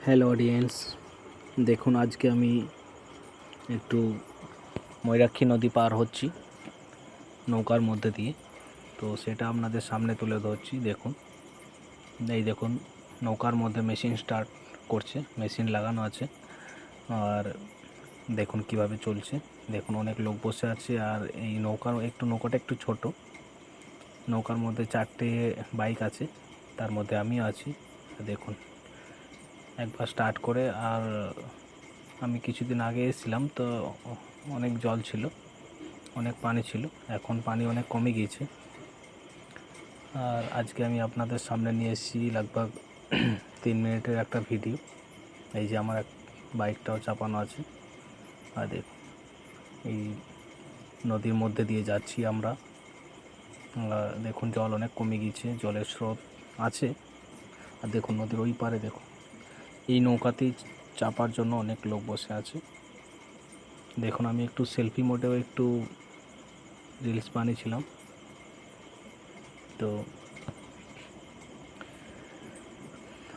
Hello audience, দেখুন আজকে আমি একটু ময়ূরাক্ষী নদী পার হচ্ছি নৌকার মধ্যে দিয়ে। তো সেটা আপনাদের সামনে তুলে ধরছি। দেখুন নৌকার মধ্যে মেশিন স্টার্ট করছে, মেশিন লাগানো আছে। আর দেখুন কিভাবে চলছে। দেখুন অনেক লোক বসে আছে। আর এই নৌকাটা একটু ছোট। নৌকার মধ্যে 4টে বাইক আছে, তার মধ্যে আমিও আছি। দেখুন একবার স্টার্ট করে, আর আমি কিছুদিন আগে এসেছিলাম তো অনেক জল ছিল, অনেক পানি ছিল। এখন পানি অনেক কমে গিয়েছে। আর আজকে আমি আপনাদের সামনে নিয়ে এসেছি লগভগ 3 মিনিটের একটা ভিডিও। এই যে আমার বাইকটাও চাপানো আছে। আর দেখুন এই নদীর মধ্যে দিয়ে যাচ্ছি আমরা। দেখুন জল অনেক কমে গিয়েছে, জলের স্রোত আছে। আর দেখুন নদীর ওই পারে দেখুন এই নৌকাতেই চাপার জন্য অনেক লোক বসে আছে। দেখুন আমি একটু সেলফি মোডেও একটু রিলস বানিয়েছিলাম। তো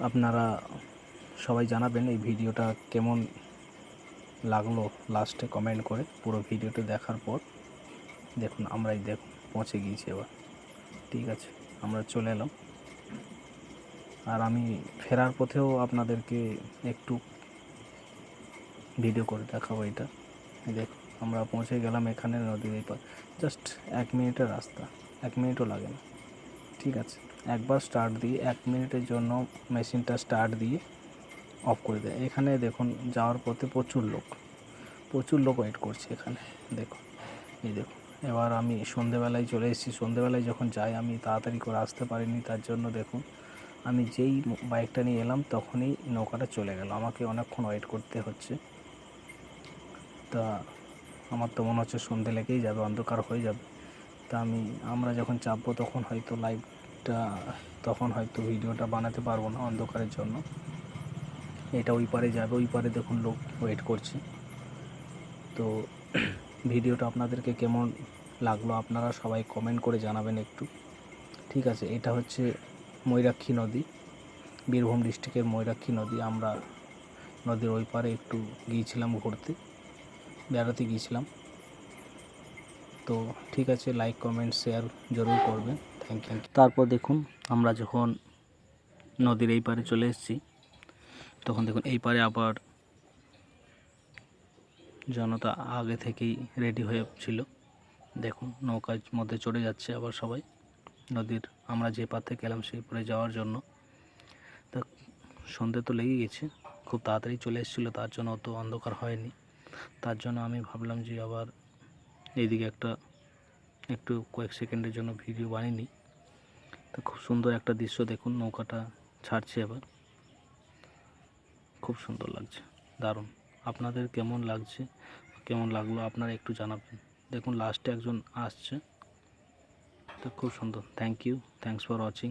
আপনারা সবাই জানাবেন এই ভিডিওটা কেমন লাগলো, লাস্টে কমেন্ট করে। পুরো ভিডিওটা দেখার পর দেখুন দেখুন পৌঁছে গিয়েছি এবার। ঠিক আছে, আমরা চলে এলাম। আর আমি ফেরার পথেও আপনাদেরকে একটু ভিডিও করে দেখাবো এটা। দেখুন আমরা পৌঁছে গেলাম এখানে নদীর এই পার। জাস্ট 1 মিনিটের রাস্তা, 1 মিনিটও লাগে না। ঠিক আছে, একবার স্টার্ট দিয়ে 1 মিনিটের জন্য মেশিনটা স্টার্ট দিয়ে অফ করে দেয়। এখানে দেখুন যাওয়ার পথে প্রচুর লোক ওয়েট করছে এখানে। দেখুন এবার আমি সন্ধেবেলায় চলে এসেছি। সন্ধেবেলায় যখন যাই আমি তাড়াতাড়ি করে আসতে পারিনি, তার জন্য দেখুন আমি যেই বাইকটা নিয়ে এলাম তখনই নৌকাটা চলে গেল। আমাকে অনেকক্ষণ ওয়েট করতে হচ্ছে। তা আমার তো মনে হচ্ছে সন্ধে লেগেই যাবে, অন্ধকার হয়ে যাবে। তা আমরা যখন চাপবো তখন হয়তো ভিডিওটা বানাতে পারবো না অন্ধকারের জন্য। এটা ওই পারে যাবে, ওই পারে দেখুন লোক ওয়েট করছে। তো ভিডিওটা আপনাদেরকে কেমন লাগলো আপনারা সবাই কমেন্ট করে জানাবেন একটু। ঠিক আছে, এটা হচ্ছে ময়ূরাক্ষী নদী, বীরভূম ডিস্ট্রিক্টের ময়ূরাক্ষী নদী। আমরা নদীর ওই পারে একটু গিয়েছিলাম ঘুরতে, বেড়াতে গিয়েছিলাম। তো ঠিক আছে, লাইক কমেন্ট শেয়ার জরুর করবেন। Thank you. তারপর দেখুন আমরা যখন নদীর এই পারে চলে এসেছি তখন দেখুন এই পারে আবার জনতা আগে থেকেই রেডি হয়ে ছিল। দেখুন নৌকার মধ্যে চড়ে যাচ্ছে আবার সবাই নদীর, আমরা যে পার থেকে এলাম সেই পারে যাওয়ার জন্য। তা সন্ধে তো লেগে গেছে, খুব তাড়াতাড়ি চলে এসেছিলো, তার জন্য অত অন্ধকার হয়নি। তার জন্য আমি ভাবলাম যে আবার এইদিকে একটু কয়েক সেকেন্ডের জন্য ভিডিও বানিয়ে নিই। তো খুব সুন্দর একটা দৃশ্য দেখুন, নৌকাটা ছাড়ছে এবার, খুব সুন্দর লাগছে, দারুণ। আপনাদের কেমন লাগলো আপনারা একটু জানাবেন। দেখুন লাস্টে একজন আসছে, তো খুব সুন্দর। Thank you, thanks for watching.